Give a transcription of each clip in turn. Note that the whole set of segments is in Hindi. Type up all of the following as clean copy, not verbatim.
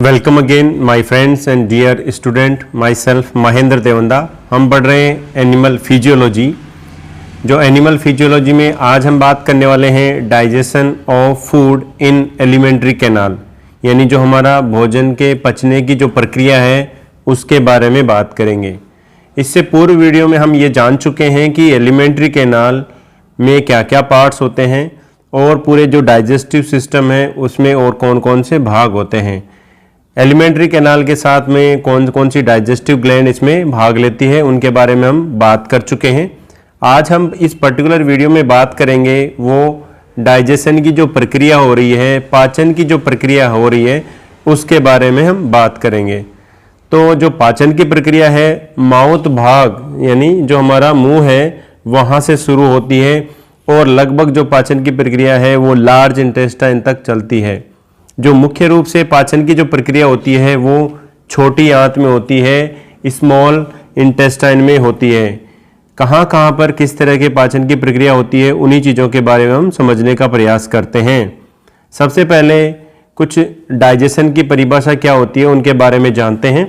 Welcome again my friends and dear student, myself Mahendra Devanda. हम पढ़ रहे हैं एनिमल फिजियोलॉजी। जो एनिमल फिजियोलॉजी में आज हम बात करने वाले हैं digestion of food in alimentary canal, यानी जो हमारा भोजन के पचने की जो प्रक्रिया है उसके बारे में बात करेंगे। इससे पूर्व वीडियो में हम ये जान चुके हैं कि एलिमेंट्री कैनाल में क्या क्या पार्ट्स होते हैं और पूरे जो डाइजेस्टिव सिस्टम है उसमें और कौन कौन से भाग होते हैं। एलिमेंट्री कैनाल के साथ में कौन कौन सी डाइजेस्टिव ग्लैंड इसमें भाग लेती है उनके बारे में हम बात कर चुके हैं। आज हम इस पर्टिकुलर वीडियो में बात करेंगे वो डाइजेशन की जो प्रक्रिया हो रही है, पाचन की जो प्रक्रिया हो रही है उसके बारे में हम बात करेंगे। तो जो पाचन की प्रक्रिया है माउथ भाग यानी जो हमारा मुंह है वहाँ से शुरू होती है और लगभग जो पाचन की प्रक्रिया है वो लार्ज इंटेस्टाइन तक चलती है। जो मुख्य रूप से पाचन की जो प्रक्रिया होती है वो छोटी आंत में होती है, स्मॉल इंटेस्टाइन में होती है। कहाँ कहाँ पर किस तरह के पाचन की प्रक्रिया होती है उन्हीं चीज़ों के बारे में हम समझने का प्रयास करते हैं। सबसे पहले कुछ डाइजेशन की परिभाषा क्या होती है उनके बारे में जानते हैं।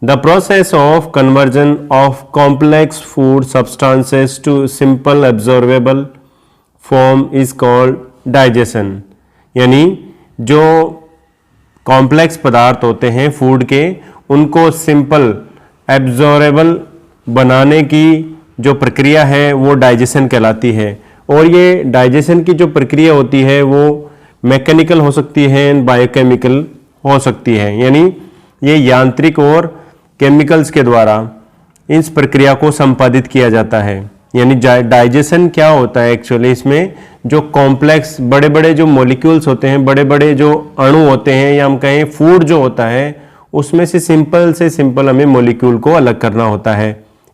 The process of conversion of complex food substances to simple absorbable form is called digestion. यानी जो कॉम्प्लेक्स पदार्थ होते हैं फूड के उनको सिंपल एब्जॉर्बेबल बनाने की जो प्रक्रिया है वो डाइजेशन कहलाती है। और ये डाइजेशन की जो प्रक्रिया होती है वो मैकेनिकल हो सकती है, बायोकेमिकल हो सकती है, यानी ये यांत्रिक और केमिकल्स के द्वारा इस प्रक्रिया को संपादित किया जाता है। यानी डाइजेशन क्या होता है एक्चुअली, इसमें जो कॉम्प्लेक्स बड़े बड़े जो मॉलिक्यूल्स होते हैं, बड़े बड़े जो अणु होते हैं या हम कहें फूड जो होता है उसमें से सिंपल हमें मॉलिक्यूल को अलग करना होता है।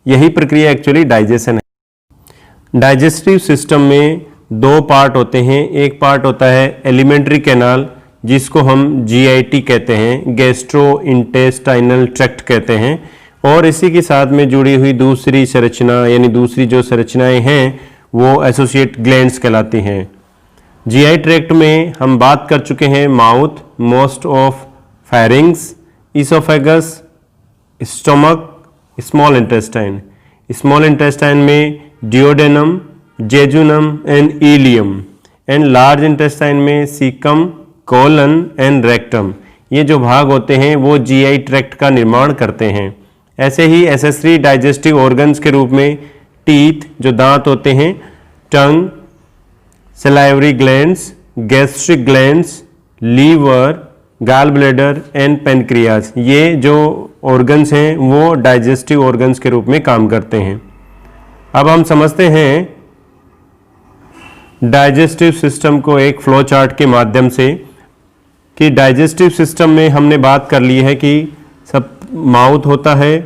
यही प्रक्रिया एक्चुअली डाइजेशन है। डाइजेस्टिव सिस्टम में दो पार्ट होते हैं। एक पार्ट होता है एलिमेंट्री कैनाल जिसको हम GIT कहते हैं, गैस्ट्रो इंटेस्टाइनल ट्रैक्ट कहते हैं, और इसी के साथ में जुड़ी हुई दूसरी संरचना यानी दूसरी जो संरचनाएं हैं वो एसोसिएट ग्लैंड्स कहलाती हैं। GI ट्रैक्ट में हम बात कर चुके हैं mouth, most of pharynx, oesophagus, stomach, small intestine. Small intestine में duodenum, jejunum and ileum, and large intestine में सीकम, कोलन एंड रेक्टम। ये जो भाग होते हैं वो GI ट्रैक्ट का निर्माण करते हैं। ऐसे ही एसेसरी डाइजेस्टिव ऑर्गन्स के रूप में टीथ जो दांत होते हैं, tongue, salivary glands, gastric glands, liver, gall bladder and pancreas, ये जो ऑर्गन्स हैं वो डाइजेस्टिव ऑर्गन्स के रूप में काम करते हैं। अब हम समझते हैं डाइजेस्टिव सिस्टम को एक फ्लो चार्ट के माध्यम से कि डाइजेस्टिव सिस्टम में हमने बात कर ली है कि सब माउथ होता है,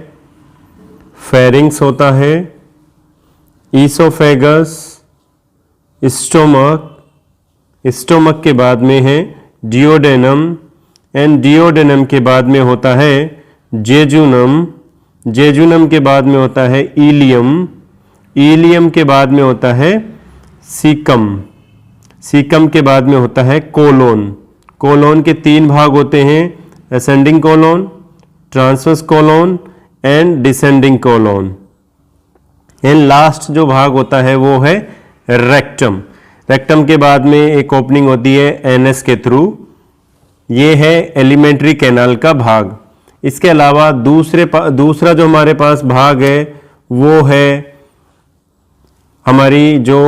फेरिंग्स होता है, ईसोफेगस, स्टोमक के बाद में है डिओडेनम, एंड डिओडेनम के बाद में होता है जेजुनम, जेजुनम के बाद में होता है इलियम, इलियम के बाद में होता है सीकम, सीकम के बाद में होता है कोलोन। कोलोन के तीन भाग होते हैं, ascending colon, transverse colon and descending colon, and last जो भाग होता है वो है रेक्टम। रेक्टम के बाद में एक ओपनिंग होती है एनस के थ्रू। ये है एलिमेंट्री कैनाल का भाग। इसके अलावा दूसरा जो हमारे पास भाग है वो है हमारी जो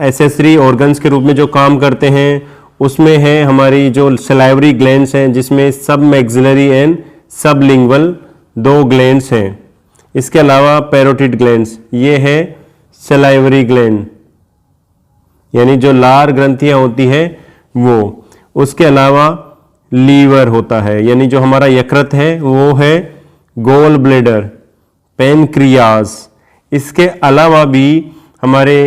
एसेसरी ऑर्गन्स के रूप में जो काम करते हैं उसमें है हमारी जो सलाइवरी ग्लैंड्स हैं जिसमें सब मैक्सिलरी एंड सबलिंगुअल दो ग्लैंड्स हैं। इसके अलावा पैरोटिड ग्लैंड्स, ये है सलाइवरी ग्लैंड यानी जो लार ग्रंथियां होती है वो। उसके अलावा लीवर होता है यानी जो हमारा यकृत है वो है गॉल ब्लैडर, पेनक्रियाज। इसके अलावा भी हमारे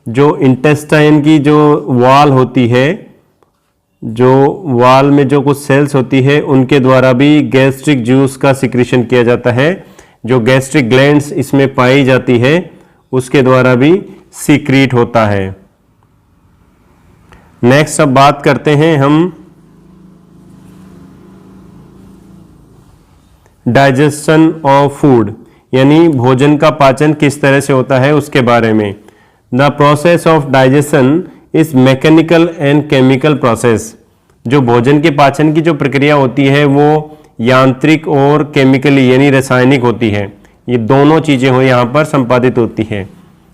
जो इंटेस्टाइन की जो वॉल होती है, जो वाल में जो कुछ सेल्स होती है उनके द्वारा भी गैस्ट्रिक जूस का सिक्रीशन किया जाता है। जो गैस्ट्रिक ग्लैंड्स इसमें पाई जाती है उसके द्वारा भी सीक्रीट होता है। नेक्स्ट अब बात करते हैं हम डाइजेशन ऑफ फूड, यानी भोजन का पाचन किस तरह से होता है उसके बारे में। The process of digestion is mechanical and chemical process. जो भोजन के पाचन की जो प्रक्रिया होती है वो यांत्रिक और केमिकली यानी रासायनिक होती है। ये दोनों चीजें हो यहाँ पर संपादित होती है।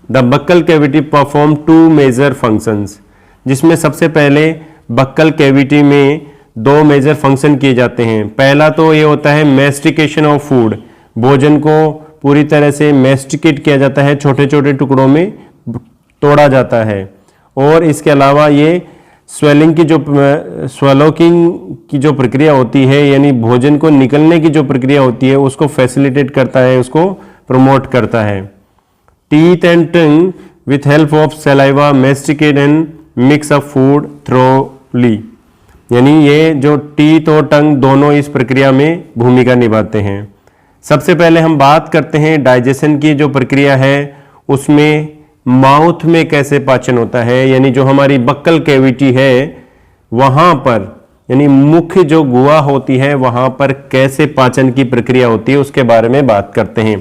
The buccal cavity perform two major functions, जिसमें सबसे पहले बक्कल कैविटी में दो मेजर फंक्शन किए जाते हैं। पहला तो ये होता है मैस्टिकेशन ऑफ फूड, भोजन को पूरी तरह से मैस्टिकेट किया जाता है, छोटे छोटे टुकड़ों में तोड़ा जाता है। और इसके अलावा ये स्वेलिंग की जो स्वेलोकिंग की जो प्रक्रिया होती है, यानी भोजन को निकलने की जो प्रक्रिया होती है उसको फैसिलिटेट करता है, उसको प्रमोट करता है। Teeth and tongue with help of saliva masticate and mix up food thoroughly, यानी ये जो टीथ और टंग दोनों इस प्रक्रिया में भूमिका निभाते हैं। सबसे पहले हम बात करते हैं डाइजेशन की जो प्रक्रिया है उसमें माउथ में कैसे पाचन होता है, यानी जो हमारी बक्कल कैविटी है वहां पर, यानी मुख्य जो गुहा होती है वहां पर कैसे पाचन की प्रक्रिया होती है उसके बारे में बात करते हैं।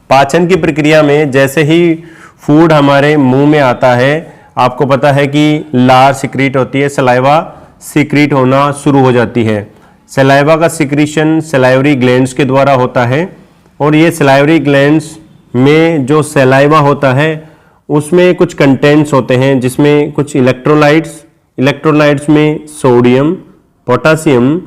पाचन की प्रक्रिया में जैसे ही फूड हमारे मुंह में आता है, आपको पता है कि लार सिक्रीट होती है, सलाइवा सिक्रीट होना शुरू हो जाती है। सलाइवा का सिक्रीशन सलाइवरी ग्लैंड्स के द्वारा होता है और ये सलाइवरी ग्लैंड्स में जो सलाइवा होता है उसमें कुछ कंटेंट्स होते हैं, जिसमें कुछ इलेक्ट्रोलाइट्स में sodium, potassium,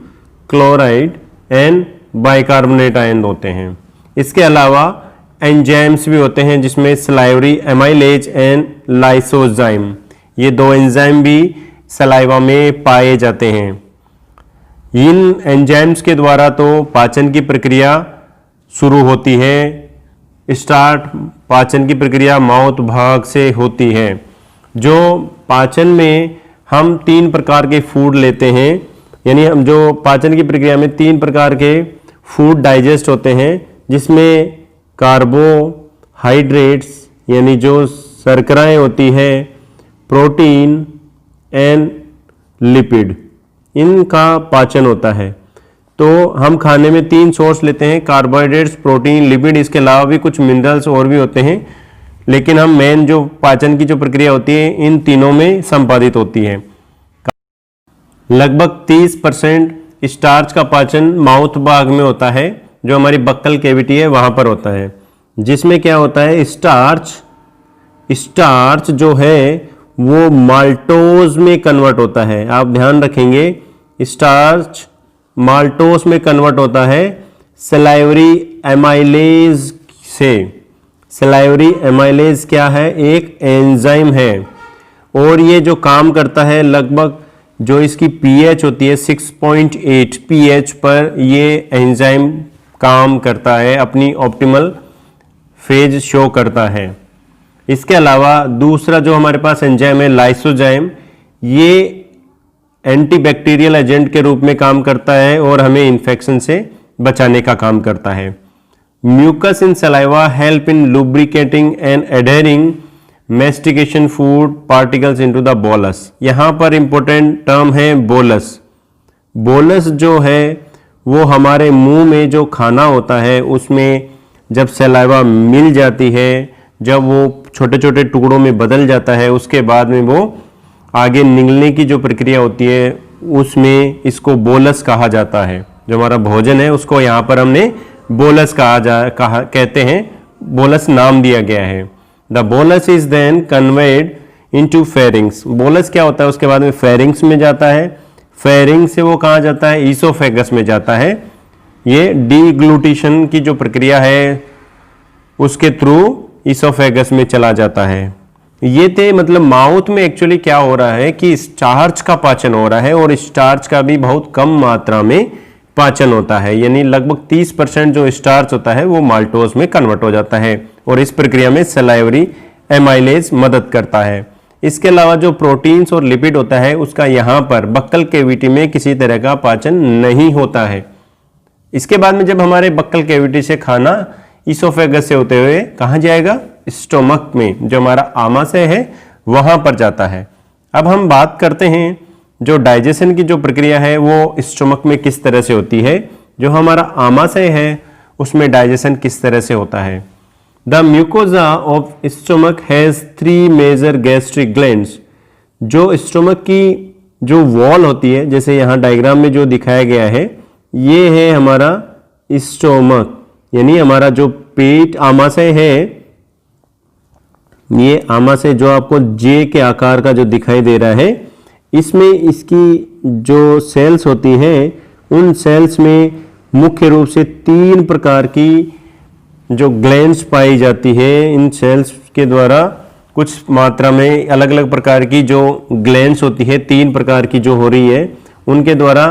chloride and bicarbonate ion होते हैं। इसके अलावा एंजाइम्स भी होते हैं, जिसमें सलाइवरी एमाइलेज एंड लाइसोजाइम, ये दो एंजाइम भी सलाइवा में पाए जाते हैं। इन एंजाइम्स के द्वारा तो पाचन की प्रक्रिया शुरू होती है। स्टार्ट पाचन की प्रक्रिया माउथ भाग से होती है। जो पाचन में हम 3 प्रकार के फूड लेते हैं, यानी हम जो पाचन की प्रक्रिया में 3 प्रकार के फूड डाइजेस्ट होते हैं, जिसमें कार्बोहाइड्रेट्स यानी जो शर्कराएं होती है, प्रोटीन एंड लिपिड, इनका पाचन होता है। तो हम खाने में 3 सोर्स लेते हैं, कार्बोहाइड्रेट्स, प्रोटीन, लिपिड, इसके अलावा भी कुछ मिनरल्स और भी होते हैं, लेकिन हम मेन जो पाचन की जो प्रक्रिया होती है इन तीनों में संपादित होती है। लगभग 30% स्टार्च का पाचन माउथ भाग में होता है, जो हमारी बक्कल कैविटी है वहां पर होता है, जिसमें क्या होता है स्टार्च जो है वो माल्टोज में कन्वर्ट होता है। आप ध्यान रखेंगे, स्टार्च माल्टोज में कन्वर्ट होता है सलाइवरी एमाइलेज से। सलाइवरी एमाइलेज क्या है? एक एंजाइम है और ये जो काम करता है लगभग जो इसकी पीएच होती है 6.8 पीएच पर ये एंजाइम काम करता है, अपनी ऑप्टिमल फेज शो करता है। इसके अलावा दूसरा जो हमारे पास एंजाइम है लाइसोजाइम, ये एंटीबैक्टीरियल एजेंट के रूप में काम करता है और हमें इन्फेक्शन से बचाने का काम करता है। Mucus in saliva help in lubricating and adhering mastication food particles into the bolus. यहाँ पर इंपॉर्टेंट टर्म है बोलस। बोलस जो है वो हमारे मुंह में जो खाना होता है उसमें जब सलाइवा मिल जाती है, जब वो छोटे छोटे टुकड़ों में बदल जाता है, उसके बाद में वो आगे निगलने की जो प्रक्रिया होती है उसमें इसको बोलस कहा जाता है। जो हमारा भोजन है उसको यहाँ पर हमने बोलस कहते हैं, बोलस नाम दिया गया है। The bolus is then conveyed into pharynx. Bolus क्या होता है? उसके बाद में फेरिंग्स में जाता है, फेरिंग से वो कहाँ जाता है? ईसोफेगस में जाता है। ये डीग्लूटिशन की जो प्रक्रिया है उसके थ्रू ईसोफेगस में चला जाता है। ये थे मतलब माउथ में एक्चुअली क्या हो रहा है कि स्टार्च का पाचन हो रहा है और स्टार्च का भी बहुत कम मात्रा में पाचन होता है, यानी लगभग 30% जो स्टार्च होता है वो माल्टोज में कन्वर्ट हो जाता है और इस प्रक्रिया में सलाइवरी एमाइलेज मदद करता है। इसके अलावा जो प्रोटीन्स और लिपिड होता है उसका यहाँ पर बक्कल कैविटी में किसी तरह का पाचन नहीं होता है। इसके बाद में जब हमारे बक्कल कैविटी से खाना ईसोफेगस से होते हुए कहाँ जाएगा? स्टोमक में, जो हमारा आमाशय है वहां पर जाता है। अब हम बात करते हैं जो डाइजेशन की जो प्रक्रिया है वो स्टोमक में किस तरह से होती है। जो हमारा आमाशय है उसमें डाइजेशन किस तरह से होता है। The mucosa of stomach has 3 major gastric glands. जो स्टोमक की जो वॉल होती है, जैसे यहाँ डायग्राम में जो दिखाया गया है, ये है हमारा स्टोमक, यानी हमारा जो पेट आमाशय है, ये आमाशय जो आपको जे के आकार का जो दिखाई दे रहा है, इसमें इसकी जो सेल्स होती हैं, उन सेल्स में मुख्य रूप से 3 प्रकार की जो ग्लैंड्स पाई जाती है। इन सेल्स के द्वारा कुछ मात्रा में अलग अलग प्रकार की जो ग्लैंड्स होती है, 3 प्रकार की जो हो रही है, उनके द्वारा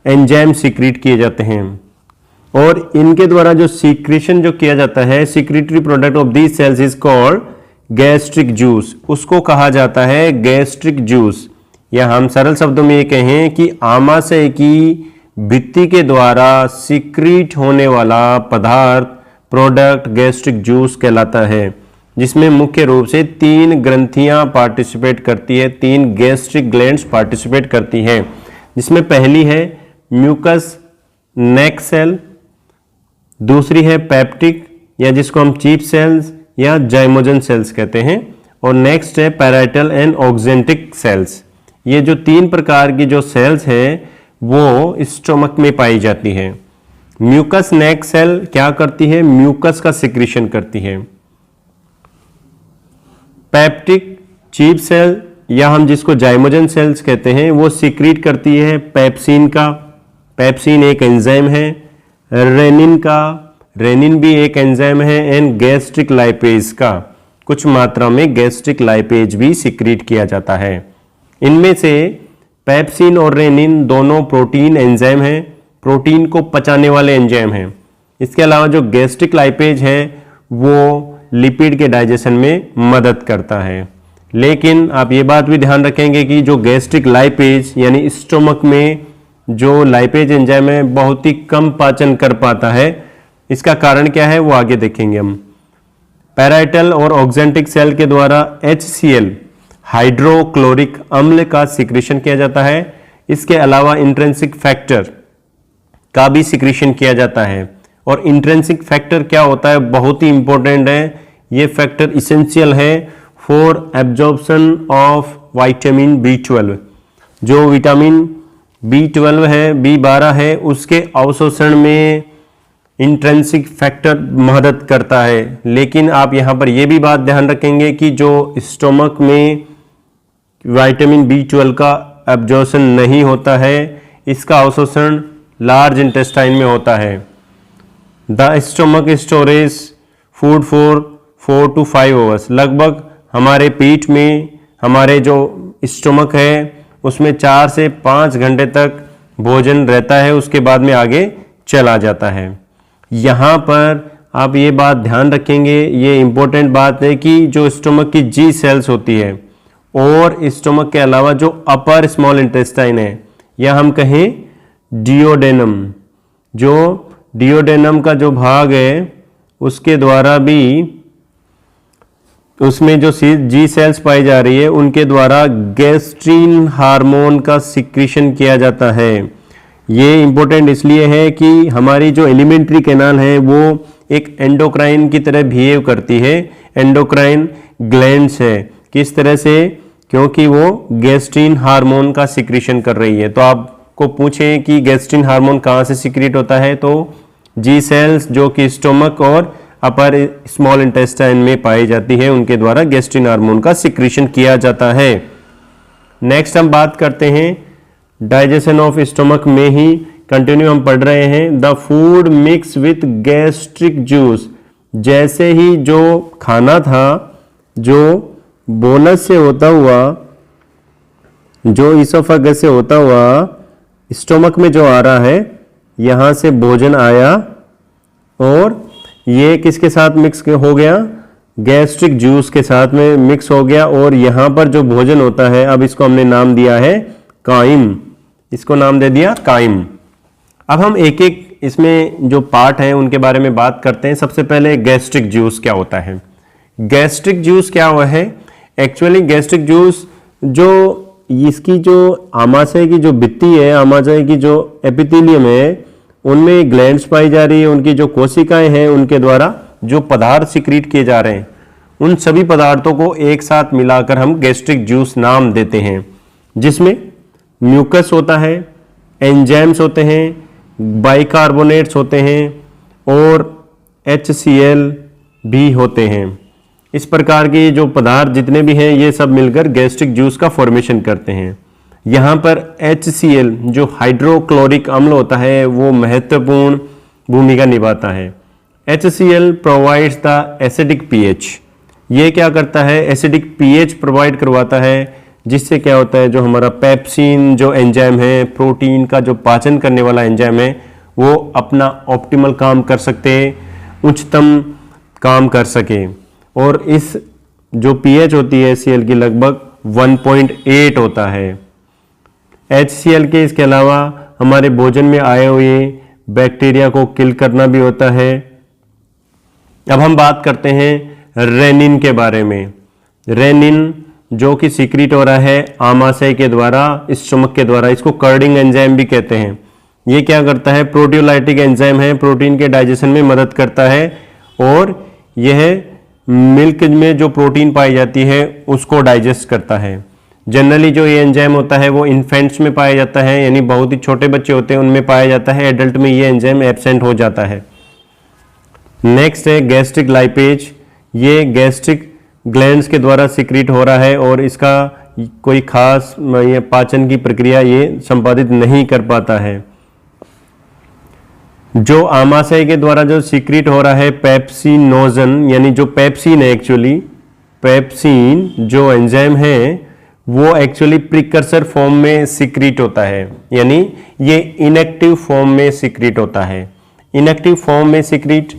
एंजाइम सीक्रेट किए जाते हैं। और इनके द्वारा जो सीक्रेशन जो किया जाता है, secretory product of these cells is called gastric juice. उसको कहा जाता है गैस्ट्रिक जूस। या हम सरल शब्दों में ये कहें कि आमाशय की भित्ति के द्वारा सीक्रेट होने वाला पदार्थ, प्रोडक्ट गैस्ट्रिक जूस कहलाता है, जिसमें मुख्य रूप से 3 ग्रंथियां पार्टिसिपेट करती है, 3 गैस्ट्रिक ग्लैंड्स पार्टिसिपेट करती है, जिसमें पहली है म्यूकस नेक सेल, दूसरी है पेप्टिक या जिसको हम चीफ सेल्स या जाइमोजन सेल्स कहते हैं, और नेक्स्ट है पैराइटल एंड ऑक्जेंटिक सेल्स। ये जो 3 प्रकार की जो सेल्स है वो स्टोमक में पाई जाती है। म्यूकस नेक सेल क्या करती है? म्यूकस का सिक्रीशन करती है। पेप्टिक चीफ सेल या हम जिसको जाइमोजन सेल्स कहते हैं, वो सिक्रीट करती है पेप्सिन का। पेप्सिन एक एंजाइम है। रेनिन का, रेनिन भी एक एंजाइम है। एंड गैस्ट्रिक लाइपेज का, कुछ मात्रा में गैस्ट्रिक लाइपेज भी सिक्रीट किया जाता है। इनमें से पेप्सिन और रेनिन दोनों प्रोटीन एंजाइम हैं, प्रोटीन को पचाने वाले एंजाइम हैं। इसके अलावा जो गैस्ट्रिक लाइपेज है वो लिपिड के डाइजेशन में मदद करता है। लेकिन आप ये बात भी ध्यान रखेंगे कि जो गैस्ट्रिक लाइपेज यानी स्टोमक में जो लाइपेज एंजाइम है बहुत ही कम पाचन कर पाता है। इसका कारण क्या है वो आगे देखेंगे हम। पैराइटल और ऑक्जेंटिक सेल के द्वारा HCl हाइड्रोक्लोरिक अम्ल का सिक्रीशन किया जाता है। इसके अलावा इंट्रिंसिक फैक्टर का भी सिक्रीशन किया जाता है। और इंट्रिंसिक फैक्टर क्या होता है, बहुत ही इंपॉर्टेंट है। ये फैक्टर इसेंशियल है for absorption of vitamin B12। जो विटामिन B12 है, B12 है, उसके अवशोषण में इंट्रिंसिक फैक्टर मदद करता है। लेकिन आप यहाँ पर यह भी बात ध्यान रखेंगे कि जो स्टोमक में विटामिन B12 का एब्जॉर्प्शन नहीं होता है, इसका अवशोषण लार्ज इंटेस्टाइन में होता है। The stomach storage food for 4 to 5 hours. लगभग हमारे पेट में हमारे जो स्टोमक है उसमें 4 से 5 घंटे तक भोजन रहता है, उसके बाद में आगे चला जाता है। यहाँ पर आप ये बात ध्यान रखेंगे, ये इंपॉर्टेंट बात है कि जो स्टोमक की जी सेल्स होती है और स्टोमक के अलावा जो अपर स्मॉल इंटेस्टाइन है या हम कहें डियोडेनम, जो डियोडेनम का जो भाग है उसके द्वारा भी उसमें जो जी सेल्स पाई जा रही है उनके द्वारा गैस्ट्रीन हार्मोन का सिक्रीशन किया जाता है। ये इंपॉर्टेंट इसलिए है कि हमारी जो एलिमेंट्री कैनाल है वो एक एंडोक्राइन की तरह बिहेव करती है। एंडोक्राइन ग्लैंड्स है, किस तरह से? क्योंकि वो गैस्ट्रीन हार्मोन का सिक्रीशन कर रही है। तो आपको पूछें कि गैस्ट्रीन हार्मोन कहाँ से सिक्रीट होता है, तो जी सेल्स जो कि स्टोमक और अपर स्मॉल इंटेस्टाइन में पाई जाती है उनके द्वारा गैस्ट्रीन हार्मोन का सिक्रीशन किया जाता है। नेक्स्ट हम बात करते हैं डाइजेशन ऑफ स्टोमक में ही कंटिन्यू हम पढ़ रहे हैं। The food mix with gastric juice. जैसे ही जो खाना था जो बोनस से होता हुआ, जो इसोफेगस से होता हुआ स्टोमक में जो आ रहा है, यहाँ से भोजन आया और ये किसके साथ मिक्स हो गया? गैस्ट्रिक जूस के साथ में मिक्स हो गया। और यहाँ पर जो भोजन होता है, अब इसको हमने नाम दिया है काइम, इसको नाम दे दिया काइम। अब हम एक एक इसमें जो पार्ट है उनके बारे में बात करते हैं। सबसे पहले गैस्ट्रिक जूस क्या होता है? गैस्ट्रिक जूस क्या हुआ है? एक्चुअली गैस्ट्रिक जूस जो इसकी जो आमाशय की जो भित्ति है, आमाशय की जो एपिथेलियम है, उनमें ग्लैंड्स पाई जा रही है, उनकी जो कोशिकाएं हैं उनके द्वारा जो पदार्थ सिक्रीट किए जा रहे हैं, उन सभी पदार्थों को एक साथ मिलाकर हम गैस्ट्रिक जूस नाम देते हैं, जिसमें म्यूकस होता है, एंजाइम्स होते हैं, बाइकार्बोनेट्स होते हैं और HCl भी होते हैं। इस प्रकार के जो पदार्थ जितने भी हैं ये सब मिलकर गैस्ट्रिक जूस का फॉर्मेशन करते हैं। यहाँ पर HCl जो हाइड्रोक्लोरिक अम्ल होता है वो महत्वपूर्ण भूमिका निभाता है। HCl provides the acidic pH। ये क्या करता है, एसिडिक pH प्रोवाइड करवाता है, जिससे क्या होता है जो हमारा पेप्सिन जो एंजाइम है, प्रोटीन का जो पाचन करने वाला एंजाइम है, वो अपना ऑप्टिमल काम कर सके, उच्चतम काम कर सके। और इस जो pH होती है HCl की लगभग 1.8 होता है। HCl के इसके अलावा हमारे भोजन में आए हुए बैक्टीरिया को किल करना भी होता है। अब हम बात करते हैं रेनिन के बारे में। रेनिन जो कि सीक्रेट हो रहा है आमाशय के द्वारा, स्टमक के द्वारा, इसको कर्डिंग एंजाइम भी कहते हैं। ये क्या करता है, प्रोटियोलाइटिक एंजाइम है, प्रोटीन के डाइजेशन में मदद करता है और यह मिल्क में जो प्रोटीन पाई जाती है उसको डाइजेस्ट करता है। जनरली जो ये एंजाइम होता है वो इन्फेंट्स में पाया जाता है, यानी बहुत ही छोटे बच्चे होते हैं उनमें पाया जाता है, एडल्ट में ये एंजाइम एब्सेंट हो जाता है। नेक्स्ट है गैस्ट्रिक लाइपेज। ये गैस्ट्रिक ग्लैंड्स के द्वारा सिक्रीट हो रहा है और इसका कोई खास पाचन की प्रक्रिया ये संपादित नहीं कर पाता है। जो आमाशय के द्वारा जो सिक्रीट हो रहा है पेप्सिनोजन, यानी जो पेप्सिन है, एक्चुअली पेप्सिन जो एंजाइम है वो एक्चुअली प्रिकर्सर फॉर्म में सिक्रीट होता है, यानी ये इनएक्टिव फॉर्म में सिक्रीट होता है। इनएक्टिव फॉर्म में सिक्रीट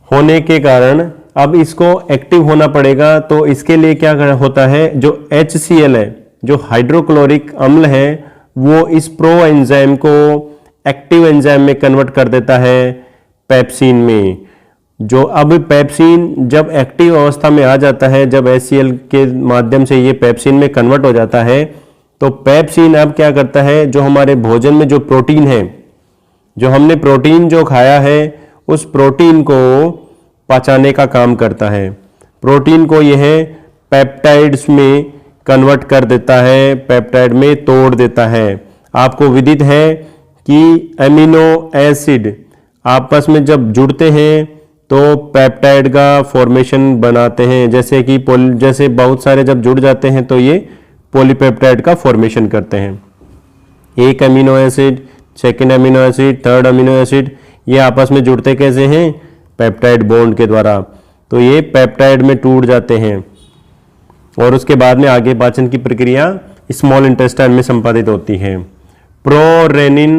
होने के कारण अब इसको एक्टिव होना पड़ेगा, तो इसके लिए क्या होता है, जो HCl है, जो हाइड्रोक्लोरिक अम्ल है, वो इस प्रो एंजाइम को एक्टिव एंजाइम में कन्वर्ट कर देता है पेप्सिन में। जो अब पेप्सिन जब एक्टिव अवस्था में आ जाता है, जब HCl के माध्यम से ये पेप्सिन में कन्वर्ट हो जाता है, तो पेप्सिन अब क्या करता है, जो हमारे भोजन में जो प्रोटीन है, जो हमने प्रोटीन जो खाया है उस प्रोटीन को पचाने का काम करता है। प्रोटीन को यह पेप्टाइड्स में कन्वर्ट कर देता है, पेप्टाइड में तोड़ देता है। आपको विदित है कि एमिनो एसिड आपस में जब जुड़ते हैं तो पेप्टाइड का फॉर्मेशन बनाते हैं, जैसे कि जैसे बहुत सारे जब जुड़ जाते हैं तो ये पॉलीपेप्टाइड का फॉर्मेशन करते हैं। एक amino acid, second amino acid, third amino acid, ये आपस में जुड़ते कैसे हैं, पेप्टाइड बॉन्ड के द्वारा। तो ये पेप्टाइड में टूट जाते हैं और उसके बाद में आगे पाचन की प्रक्रिया स्मॉल इंटेस्टाइन में संपादित होती है। प्रोरेनिन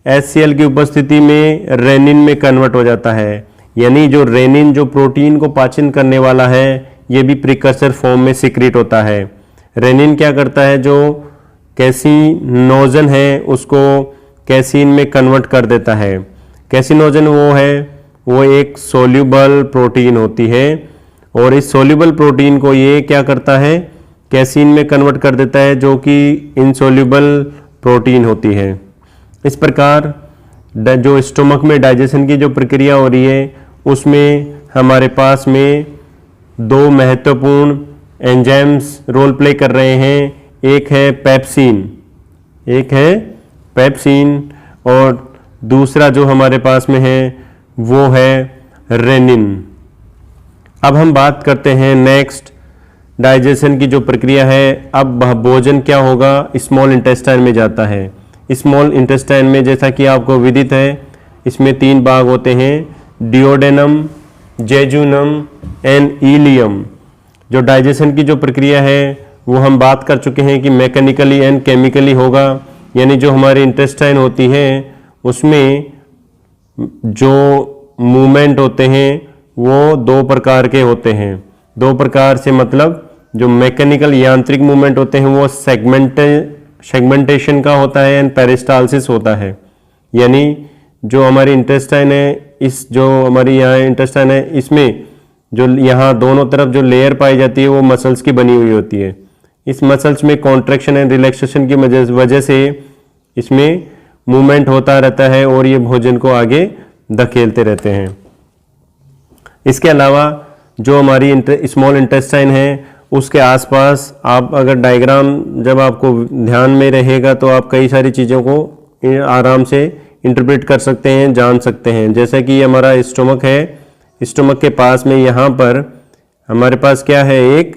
HCl की उपस्थिति में रेनिन में कन्वर्ट हो जाता है, यानी जो रेनिन जो प्रोटीन को पाचन करने वाला है ये भी प्रिकर्सर फॉर्म में सिक्रीट होता है। रेनिन क्या करता है, जो कैसिनोजन है उसको कैसीन में कन्वर्ट कर देता है। कैसिनोजन वो एक सोल्यूबल प्रोटीन होती है और इस सोल्यूबल प्रोटीन को ये क्या करता है, कैसीन में कन्वर्ट कर देता है, जो कि इनसोल्यूबल प्रोटीन होती है। इस प्रकार जो स्टोमक में डाइजेशन की जो प्रक्रिया हो रही है उसमें हमारे पास में दो महत्वपूर्ण एंजाइम्स रोल प्ले कर रहे हैं। एक है पेप्सिन और दूसरा जो हमारे पास में है वो है रेनिन। अब हम बात करते हैं नेक्स्ट डाइजेशन की जो प्रक्रिया है। अब भोजन क्या होगा, स्मॉल इंटेस्टाइन में जाता है। स्मॉल इंटेस्टाइन में जैसा कि आपको विदित है इसमें 3 भाग होते हैं, डिओडेनम, जेजुनम एंड इलियम। जो डाइजेशन की जो प्रक्रिया है वो हम बात कर चुके हैं कि मैकेनिकली एंड केमिकली होगा, यानी जो हमारी इंटेस्टाइन होती है उसमें जो मूवमेंट होते हैं वो 2 प्रकार के होते हैं। 2 प्रकार से मतलब जो मैकेनिकल यांत्रिक मूवमेंट होते हैं वो सेगमेंटेशन का होता है एंड पेरिस्टालसिस होता है। यानी जो हमारी इंटेस्टाइन है, इस जो हमारी यहाँ इंटेस्टाइन है इसमें जो यहाँ दोनों तरफ जो लेयर पाई जाती है वो मसल्स की बनी हुई होती है। इस मसल्स में कॉन्ट्रैक्शन एंड रिलैक्सेशन की वजह से इसमें मूवमेंट होता रहता है और ये भोजन को आगे धकेलते रहते हैं। इसके अलावा जो हमारी स्मॉल इंटेस्टाइन है उसके आसपास आप अगर डायग्राम जब आपको ध्यान में रहेगा तो आप कई सारी चीज़ों को आराम से इंटरप्रेट कर सकते हैं, जान सकते हैं। जैसे कि ये हमारा स्टोमक है, स्टोमक के पास में यहाँ पर हमारे पास क्या है, एक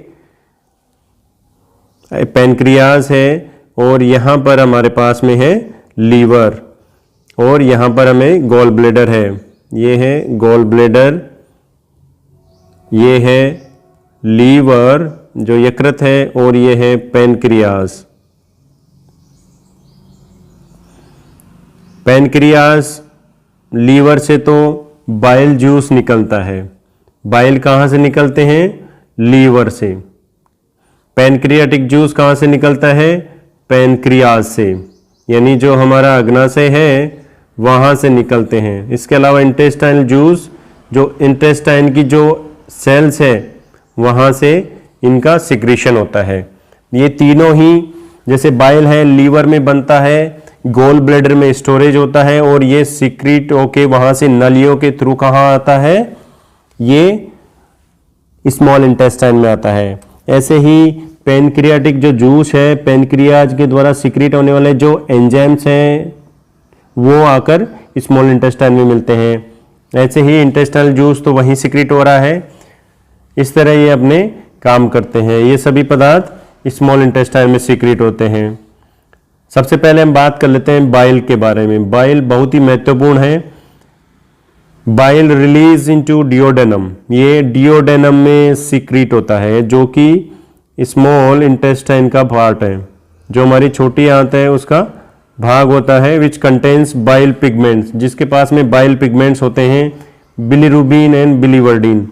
पैनक्रियाज है और यहाँ पर हमारे पास में है लीवर और यहाँ पर हमें गॉल ब्लैडर है। ये है गॉल ब्लैडर, ये है लीवर जो यकृत है और ये है पैनक्रियाज। पैनक्रियाज लीवर से तो बाइल जूस निकलता है। बाइल कहाँ से निकलते हैं? लीवर से। पैनक्रियाटिक जूस कहाँ से निकलता है? पैनक्रियाज से, यानी जो हमारा अग्नाशय है वहाँ से निकलते हैं। इसके अलावा इंटेस्टाइनल जूस जो इंटेस्टाइन की जो सेल्स है वहाँ से इनका सिक्रीशन होता है। ये तीनों ही, जैसे बाइल है लीवर में बनता है, गोल ब्लैडर में स्टोरेज होता है और ये सिक्रीट होके वहाँ से नलियों के थ्रू कहाँ आता है? ये स्मॉल इंटेस्टाइन में आता है। ऐसे ही पैनक्रियाटिक जो जूस है, पैनक्रियाज के द्वारा सिक्रीट होने वाले जो एंजाइम्स हैं वो आकर स्मॉल इंटेस्टाइन में मिलते हैं। ऐसे ही इंटेस्टाइनल जूस तो वहीं सिक्रीट हो रहा है। इस तरह ये अपने काम करते हैं। ये सभी पदार्थ स्मॉल इंटेस्टाइन में सिक्रीट होते हैं। सबसे पहले हम बात कर लेते हैं बाइल के बारे में। बाइल बहुत ही महत्वपूर्ण है। बाइल रिलीज इनटू डिओडेनम, ये डिओडेनम में सिक्रीट होता है जो कि स्मॉल इंटेस्टाइन का पार्ट है, जो हमारी छोटी आंत है उसका भाग होता है, विच कंटेन्स बाइल पिगमेंट्स, जिसके पास में बाइल पिगमेंट्स होते हैं, बिलीरुबिन एंड बिलीवर्डिन।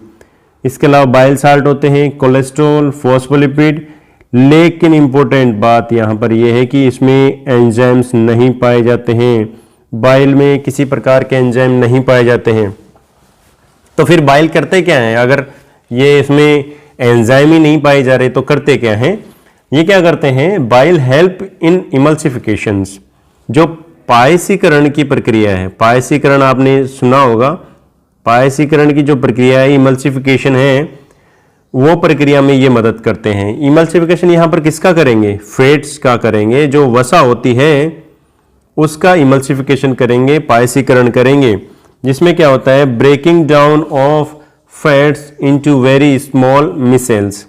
इसके अलावा बाइल साल्ट होते हैं, कोलेस्ट्रॉल, फॉस्फोलिपिड। लेकिन इंपॉर्टेंट बात यहाँ पर यह है कि इसमें एंजाइम्स नहीं पाए जाते हैं। बाइल में किसी प्रकार के एंजाइम नहीं पाए जाते हैं। तो फिर बाइल करते क्या हैं? अगर ये इसमें एंजाइम ही नहीं पाए जा रहे तो करते क्या हैं? ये क्या करते हैं? बाइल हेल्प इन इमल्सिफिकेशंस, जो पायसीकरण की प्रक्रिया है। पायसीकरण आपने सुना होगा। पायसीकरण की जो प्रक्रिया है, इमल्सिफिकेशन है, वो प्रक्रिया में ये मदद करते हैं। इमल्सिफिकेशन यहाँ पर किसका करेंगे? फैट्स का करेंगे। जो वसा होती है उसका इमल्सिफिकेशन करेंगे, पायसीकरण करेंगे, जिसमें क्या होता है? Breaking down of fats into very small micelles.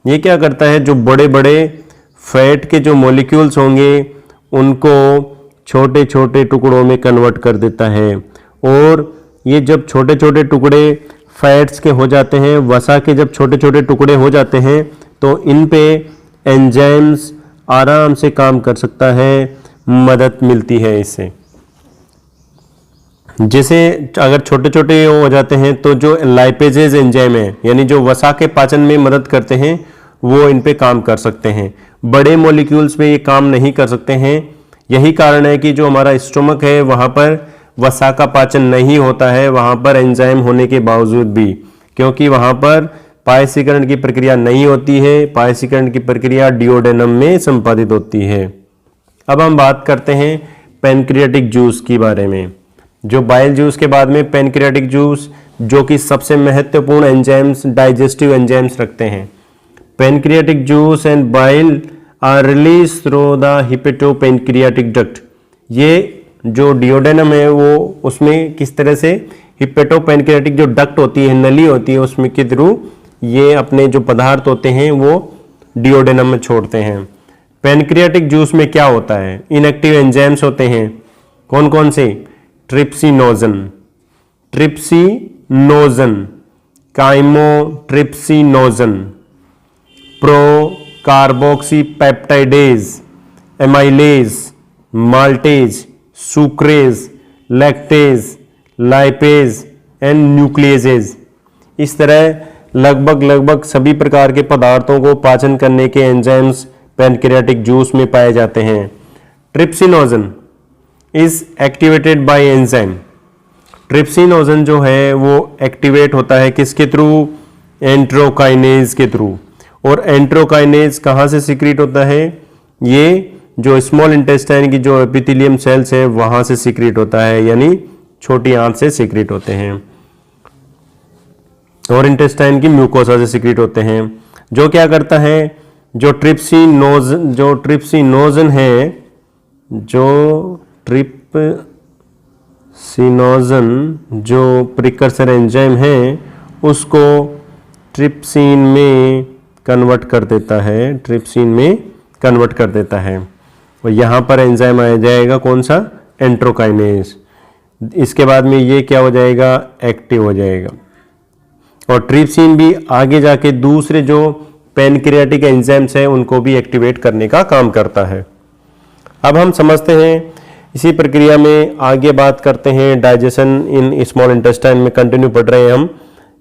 ये क्या करता है? जो बड़े बड़े फैट के जो मॉलिक्यूल्स होंगे उनको छोटे छोटे टुकड़ों में कन्वर्ट कर देता है। और ये जब छोटे छोटे टुकड़े फैट्स के हो जाते हैं, वसा के जब छोटे छोटे टुकड़े हो जाते हैं, तो इन पे एंजाइम्स आराम से काम कर सकता है, मदद मिलती है इससे। जैसे अगर छोटे छोटे हो जाते हैं तो जो लाइपेजेज एंजाइम है, यानी जो वसा के पाचन में मदद करते हैं, वो इन पे काम कर सकते हैं। बड़े मॉलिक्यूल्स में ये काम नहीं कर सकते हैं। यही कारण है कि जो हमारा स्टोमक है वहाँ पर वसा का पाचन नहीं होता है, वहाँ पर एंजाइम होने के बावजूद भी, क्योंकि वहाँ पर पायसीकरण की प्रक्रिया नहीं होती है। पायसीकरण की प्रक्रिया डिओडेनम में संपादित होती है। अब हम बात करते हैं पैनक्रियाटिक जूस के बारे में। जो बाइल जूस के बाद में पैनक्रियाटिक जूस, जो कि सबसे महत्वपूर्ण एंजाइम्स, डाइजेस्टिव एंजाइम्स रखते हैं। Pancreatic juice and bile are release through the hepatopancreatic duct. ये जो डिओडेनम है वो उसमें किस तरह से हिपेटोपैनक्रियाटिक जो डक्ट होती है, नली होती है, उसमें के थ्रू ये अपने जो पदार्थ होते हैं वो डिओडेनम में छोड़ते हैं। पैनक्रियाटिक जूस में क्या होता है? इनएक्टिव एंजाइम्स होते हैं। कौन कौन से? Trypsinogen, trypsinogen, chymotrypsinogen, procarboxypeptidase, amylase, maltase, sucrase, lactase, lipase and nucleases. इस तरह लगभग सभी प्रकार के पदार्थों को पाचन करने के एंजाइम्स पैनक्रियाटिक जूस में पाए जाते हैं। Trypsinogen is activated by enzyme. Trypsinogen जो है वो एक्टिवेट होता है किसके थ्रू? एंट्रोकाइनेज के थ्रू। और एंट्रोकाइनेज कहाँ से सिक्रीट होता है? ये जो स्मॉल इंटेस्टाइन की जो एपिथेलियम सेल्स है वहां से सीक्रेट होता है, यानी छोटी आंत से सीक्रेट होते हैं, और इंटेस्टाइन की म्यूकोसा से सीक्रेट होते हैं। जो क्या करता है, जो ट्रिप्सिनोजन है, जो ट्रिप्सिनोजन जो प्रिकर्सर एंजाइम है उसको ट्रिप्सिन में कन्वर्ट कर देता है, ट्रिप्सिन में कन्वर्ट कर देता है। और यहाँ पर एंजाइम आ जाएगा कौन सा, एंट्रोकाइनेज। इसके बाद में ये क्या हो जाएगा, एक्टिव हो जाएगा। और ट्रिप्सिन भी आगे जाके दूसरे जो पैनक्रियाटिक एंजाइम्स हैं उनको भी एक्टिवेट करने का काम करता है। अब हम समझते हैं इसी प्रक्रिया में आगे बात करते हैं डाइजेशन इन स्मॉल इंटेस्टाइन में कंटिन्यू पढ़ रहे हैं हम।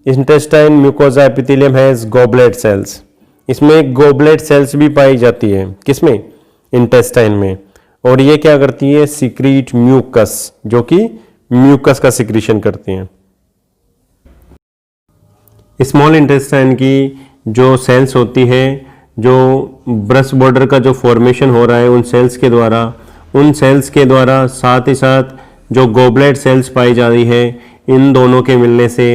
Intestine mucosa epithelium has goblet cells, इसमें गॉबलेट सेल्स भी पाई जाती है, किसमें, इंटेस्टाइन में। और ये क्या करती है, सीक्रीट म्यूकस, जो कि म्यूकस का सिक्रीशन करती हैं। स्मॉल इंटेस्टाइन की जो सेल्स होती है, जो ब्रश बॉर्डर का जो फॉर्मेशन हो रहा है उन सेल्स के द्वारा साथ ही साथ जो गॉबलेट सेल्स पाई जा रही है, इन दोनों के मिलने से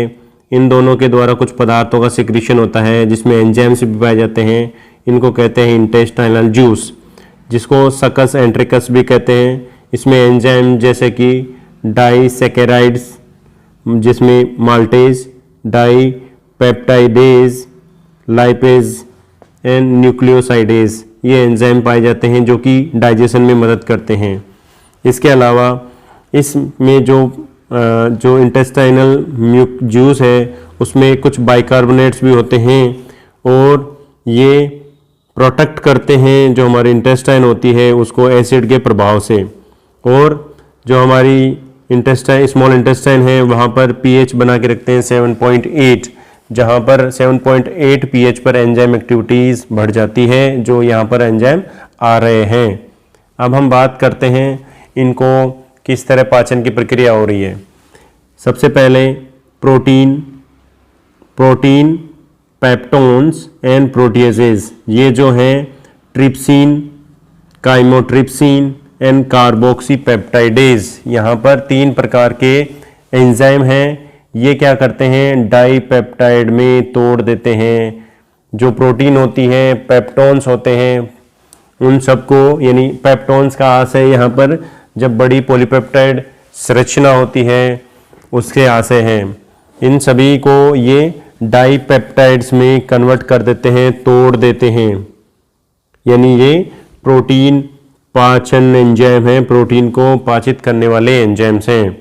इन दोनों के द्वारा कुछ पदार्थों का सिक्रीशन होता है जिसमें एंजाइम्स भी पाए जाते हैं। इनको कहते हैं इंटेस्टाइनल जूस, जिसको सकस एंट्रिकस भी कहते हैं। इसमें एंजाइम जैसे कि डाइसैकेराइड्स, जिसमें maltase, dipeptidase, lipase and nucleosidase, ये एंजाइम पाए जाते हैं जो कि डाइजेशन में मदद करते हैं। इसके अलावा इसमें जो इंटेस्टाइनल जूस है उसमें कुछ बाइकार्बोनेट्स भी होते हैं और ये प्रोटेक्ट करते हैं जो हमारी इंटेस्टाइन होती है उसको एसिड के प्रभाव से। और जो हमारी स्मॉल इंटेस्टाइन है वहाँ पर पीएच बना के रखते हैं 7.8, जहाँ पर 7.8 पीएच पर एंजाइम एक्टिविटीज़ बढ़ जाती है, जो यहाँ पर एंजाइम आ रहे हैं। अब हम बात करते हैं इनको किस तरह पाचन की प्रक्रिया हो रही है। सबसे पहले प्रोटीन, पेप्टोन्स एंड प्रोटीएजेज, ये जो हैं trypsin, chymotrypsin and carboxy peptidase, यहाँ पर 3 प्रकार के एंजाइम हैं। ये क्या करते हैं, डाईपेप्टाइड में तोड़ देते हैं। जो प्रोटीन होती है, पेप्टोन्स होते हैं, उन सबको, यानी पेप्टोन्स का आशय यहाँ पर जब बड़ी पॉलीपेप्टाइड संरचना होती है उसके आशय है। इन सभी को ये डाईपेप्टाइड्स में कन्वर्ट कर देते हैं, तोड़ देते हैं, यानी ये प्रोटीन पाचन एंजाइम है, प्रोटीन को पाचित करने वाले एंजाइम्स हैं।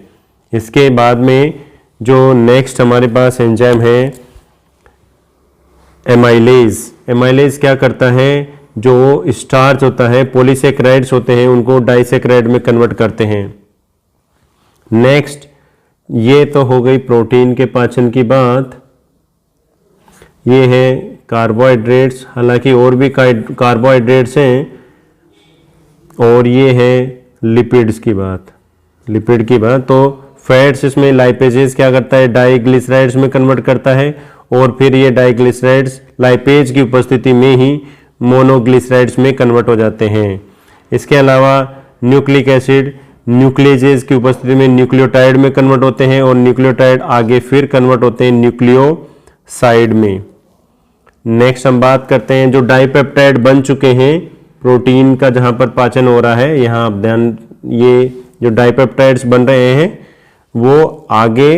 इसके बाद में जो नेक्स्ट हमारे पास एंजाइम है एमाइलेज क्या करता है, जो स्टार्च होता है, पॉलीसेकेराइड्स होते हैं, उनको डाइसेकेराइड में कन्वर्ट करते हैं। नेक्स्ट, ये तो हो गई प्रोटीन के पाचन की बात। ये है कार्बोहाइड्रेट्स, हालांकि और भी कार्बोहाइड्रेट्स हैं। और ये है लिपिड्स की बात, तो फैट्स, इसमें लाइपेजेस क्या करता है, डाइग्लिसराइड्स में कन्वर्ट करता है और फिर ये डाइग्लिसराइड्स लाइपेज की उपस्थिति में ही मोनोग्लिसराइड्स में कन्वर्ट हो जाते हैं। इसके अलावा न्यूक्लिक एसिड न्यूक्लियेजेस की उपस्थिति में न्यूक्लियोटाइड में कन्वर्ट होते हैं और न्यूक्लियोटाइड आगे फिर कन्वर्ट होते हैं न्यूक्लियोसाइड में। नेक्स्ट हम बात करते हैं जो डाइपेप्टाइड बन चुके हैं प्रोटीन का, जहां पर पाचन हो रहा है, यहाँ आप ध्यान, ये जो डाइपेप्टाइड्स बन रहे हैं वो आगे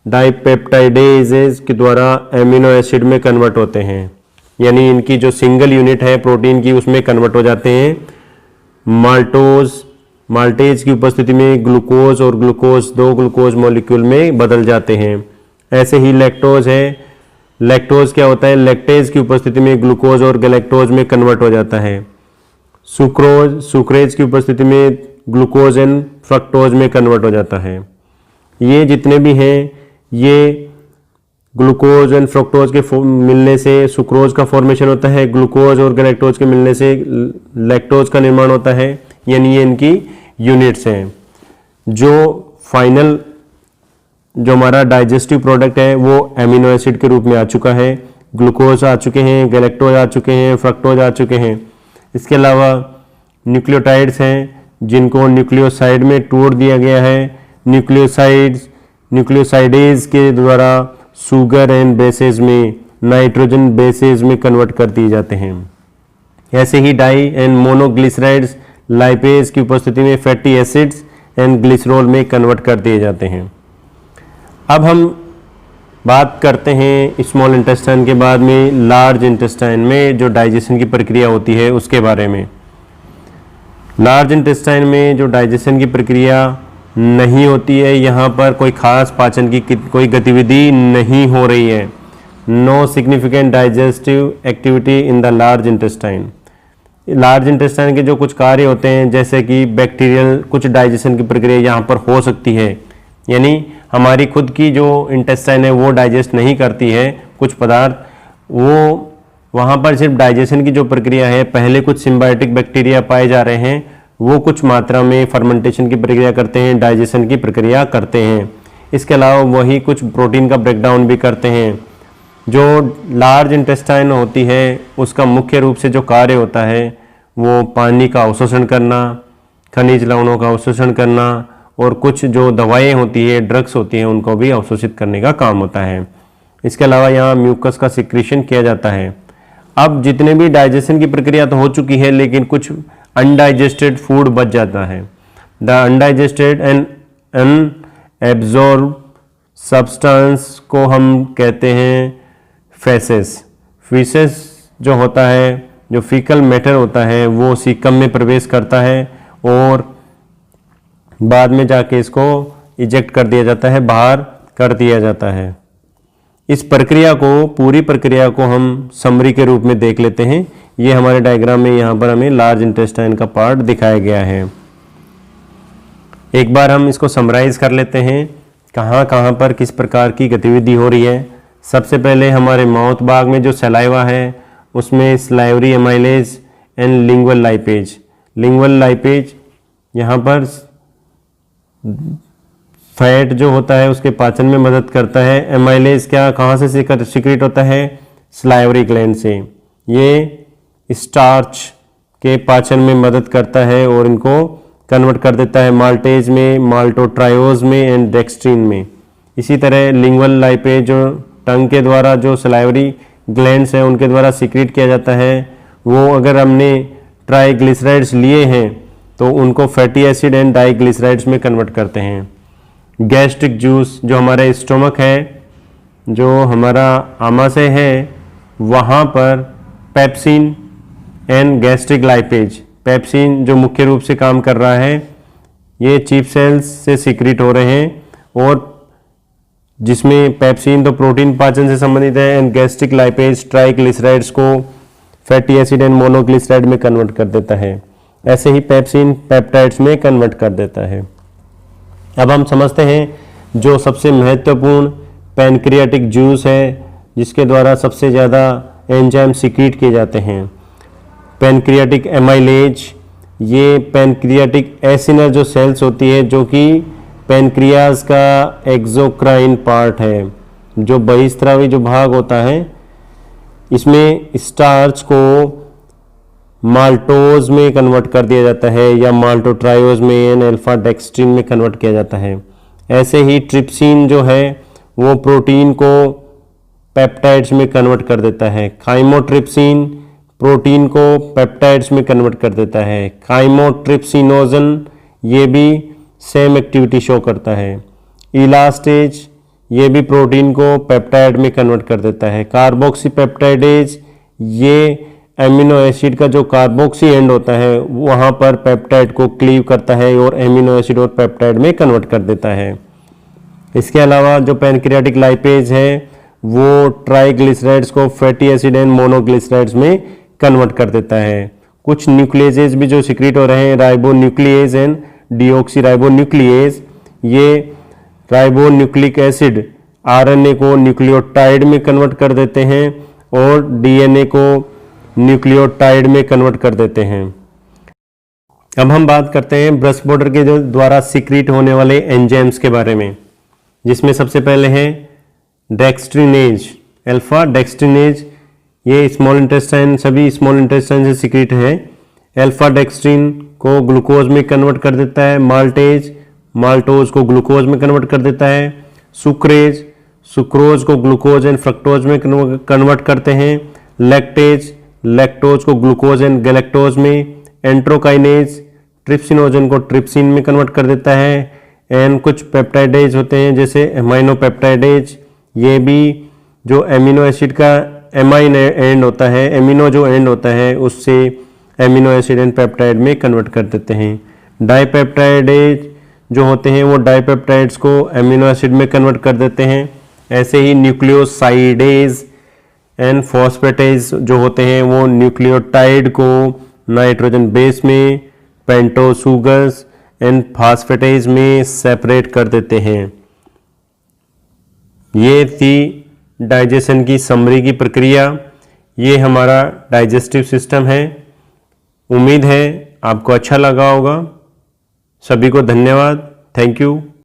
डाइपेप्टाइडेजेस के द्वारा एमिनो एसिड में कन्वर्ट होते हैं, यानी इनकी जो सिंगल यूनिट है प्रोटीन की उसमें कन्वर्ट हो जाते हैं। माल्टेज की उपस्थिति में ग्लूकोज और ग्लूकोज 2 ग्लूकोज मॉलिक्यूल में बदल जाते हैं। ऐसे ही लैक्टोज है, लैक्टोज क्या होता है, लैक्टेज की उपस्थिति में ग्लूकोज और गैलेक्टोज में कन्वर्ट हो जाता है। सुक्रेज की उपस्थिति में ग्लूकोज एंड फ्रक्टोज में कन्वर्ट हो जाता है। ये जितने भी हैं, ये ग्लूकोज एंड फ्रक्टोज के मिलने से सुक्रोज का फॉर्मेशन होता है, ग्लूकोज और गैलेक्टोज के मिलने से लैक्टोज का निर्माण होता है, यानी ये इनकी यूनिट्स हैं। जो फाइनल जो हमारा डाइजेस्टिव प्रोडक्ट है वो एमिनो एसिड के रूप में आ चुका है, ग्लूकोज आ चुके हैं, गैलेक्टोज आ चुके हैं, फ्रक्टोज आ चुके हैं। इसके अलावा न्यूक्लियोटाइड्स हैं जिनको न्यूक्लियोसाइड में तोड़ दिया गया है। न्यूक्लियोसाइडेज के द्वारा शुगर एंड बेसेस में, नाइट्रोजन बेसेस में कन्वर्ट कर दिए जाते हैं। ऐसे ही डाई एंड मोनोग्लिसराइड्स लाइपेज की उपस्थिति में फैटी एसिड्स एंड ग्लिसरॉल में कन्वर्ट कर दिए जाते हैं। अब हम बात करते हैं स्मॉल इंटेस्टाइन के बाद में लार्ज इंटेस्टाइन में जो डाइजेशन की प्रक्रिया होती है उसके बारे में। लार्ज इंटेस्टाइन में जो डाइजेशन की प्रक्रिया नहीं होती है, यहाँ पर कोई खास पाचन की कोई गतिविधि नहीं हो रही है। No significant digestive activity in the large intestine. Large intestine के जो कुछ कार्य होते हैं जैसे कि बैक्टीरियल कुछ डाइजेशन की प्रक्रिया यहाँ पर हो सकती है, यानी हमारी खुद की जो इंटेस्टाइन है वो डाइजेस्ट नहीं करती है कुछ पदार्थ, वो वहाँ पर सिर्फ डाइजेशन की जो प्रक्रिया है, पहले कुछ सिम्बायोटिक बैक्टीरिया पाए जा रहे हैं, वो कुछ मात्रा में फर्मेंटेशन की प्रक्रिया करते हैं, डाइजेशन की प्रक्रिया करते हैं। इसके अलावा वही कुछ प्रोटीन का ब्रेकडाउन भी करते हैं। जो लार्ज इंटेस्टाइन होती है उसका मुख्य रूप से जो कार्य होता है वो पानी का अवशोषण करना, खनिज लवणों का अवशोषण करना और कुछ जो दवाएं होती है, ड्रग्स होती हैं, उनको भी अवशोषित करने का काम होता है। इसके अलावा यहाँ म्यूकस का सिक्रीशन किया जाता है। अब जितने भी डाइजेशन की प्रक्रिया तो हो चुकी है, लेकिन कुछ अनडाइजेस्टेड फूड बच जाता है। The undigested and unabsorbed substance को हम कहते हैं फैसेस। फीसेस जो होता है, जो फीकल मैटर होता है, वो सीकम में प्रवेश करता है और बाद में जाके इसको इजेक्ट कर दिया जाता है, बाहर कर दिया जाता है। इस प्रक्रिया को, पूरी प्रक्रिया को हम समरी के रूप में देख लेते हैं। ये हमारे डायग्राम में यहाँ पर हमें लार्ज इंटेस्टाइन का पार्ट दिखाया गया है। एक बार हम इसको समराइज कर लेते हैं, कहाँ कहाँ पर किस प्रकार की गतिविधि हो रही है। सबसे पहले हमारे माउथ भाग में जो सलाइवा है उसमें salivary amylase and lingual lipase. Lingual lipase यहाँ पर फैट जो होता है उसके पाचन में मदद करता है। एमाइलेज क्या, कहाँ से सीक्रेट होता है? स्लाइवरी ग्लैंड से। ये स्टार्च के पाचन में मदद करता है और इनको कन्वर्ट कर देता है माल्टेज में, माल्टोट्रायोज में एंड डेक्स्ट्रीन में। इसी तरह लिंगुअल लाइपेज जो टंग के द्वारा जो सलाइवरी ग्लैंड्स हैं उनके द्वारा सीक्रेट किया जाता है, वो अगर हमने ट्राइग्लिसराइड्स लिए हैं तो उनको फैटी एसिड एंड डाइग्लिसराइड्स में कन्वर्ट करते हैं। गैस्ट्रिक जूस जो हमारा स्टोमक है, जो हमारा आमाशय है, वहाँ पर pepsin and gastric lipase, pepsin जो मुख्य रूप से काम कर रहा है, ये चीफ सेल्स से सीक्रेट हो रहे हैं और जिसमें पेप्सिन तो प्रोटीन पाचन से संबंधित है एंड गैस्ट्रिक लाइपेज ट्राइग्लिसराइड्स को फैटी एसिड एंड मोनोग्लिसराइड में कन्वर्ट कर देता है। ऐसे ही पेप्सिन पेप्टाइड्स में कन्वर्ट कर देता है। अब हम समझते हैं जो सबसे महत्वपूर्ण पैनक्रियाटिक जूस है जिसके द्वारा सबसे ज़्यादा एंजाइम सीक्रेट किए जाते हैं, पैनक्रियाटिक एमाइलेज। ये पैनक्रियाटिक एसिनर जो सेल्स होती है जो कि पैनक्रियाज का एक्सोक्राइन पार्ट है, जो बहिस्रावी जो भाग होता है, इसमें स्टार्च को माल्टोज में कन्वर्ट कर दिया जाता है या माल्टोट्रायोज में एंड अल्फा डेक्स्ट्रिन में कन्वर्ट किया जाता है। ऐसे ही ट्रिप्सिन जो है वो प्रोटीन को पेप्टाइड्स में कन्वर्ट कर देता है। काइमोट्रिप्सिन प्रोटीन को पेप्टाइड्स में कन्वर्ट कर देता है। काइमोट्रिप्सिनोजन ये भी सेम एक्टिविटी शो करता है। इलास्टेज ये भी प्रोटीन को पेप्टाइड में कन्वर्ट कर देता है। कार्बोक्सीपेप्टाइडेज ये एमिनो एसिड का जो कार्बोक्सी एंड होता है वहाँ पर पेप्टाइड को क्लीव करता है और एमिनो एसिड और पेप्टाइड में कन्वर्ट कर देता है। इसके अलावा जो पैनक्रियाटिक लाइपेज है वो ट्राइग्लिसराइड्स को फैटी एसिड एंड मोनोग्लिसराइड्स में कन्वर्ट कर देता है। कुछ न्यूक्लिएजेज भी जो सीक्रेट हो रहे हैं, राइबोन्यूक्लिएज एंड डीऑक्सीराइबोन्यूक्लिएज, ये राइबोन्यूक्लिक एसिड आरएनए को न्यूक्लियोटाइड में कन्वर्ट कर देते हैं और डीएनए को न्यूक्लियोटाइड में कन्वर्ट कर देते हैं। अब हम बात करते हैं ब्रस्ट बॉर्डर के जो द्वारा सीक्रेट होने वाले एंजाइम्स के बारे में, जिसमें सबसे पहले है डेक्स्ट्रिनेज, अल्फा डेक्स्ट्रिनेज। ये स्मॉल इंटेस्टाइन, सभी स्मॉल इंटेस्टाइन से सीक्रेट है। अल्फा डेक्स्ट्रिन को ग्लूकोज में कन्वर्ट कर देता है, माल्टेज माल्टोज को ग्लूकोज में कन्वर्ट कर देता है, सुक्रेज सुक्रोज को ग्लूकोज एंड फ्रक्टोज में कन्वर्ट करते हैं, लैक्टेज लैक्टोज को ग्लूकोज एंड गैलेक्टोज में, एंट्रोकाइनेज ट्रिप्सिनोजन को ट्रिप्सिन में कन्वर्ट कर देता है, एंड कुछ पेप्टाइडेज होते हैं जैसे एमाइनो पेप्टाइडेज, ये भी जो एमिनो एसिड का एमाइन एंड होता है, एमिनो जो एंड होता है उससे एमिनो एसिड एंड पेप्टाइड में कन्वर्ट कर देते हैं। डाइपेप्टाइडेज जो होते हैं वो डाइपेप्टाइड्स को एमिनो एसिड में कन्वर्ट कर देते हैं। ऐसे ही न्यूक्लियोसाइडेज एंड फॉस्फेटेज जो होते हैं वो न्यूक्लियोटाइड को नाइट्रोजन बेस में, पेंटोसुगर्स एंड फास्फेटेज में सेपरेट कर देते हैं। ये थी डाइजेशन की समरी की प्रक्रिया। ये हमारा डाइजेस्टिव सिस्टम है। उम्मीद है आपको अच्छा लगा होगा। सभी को धन्यवाद। Thank you.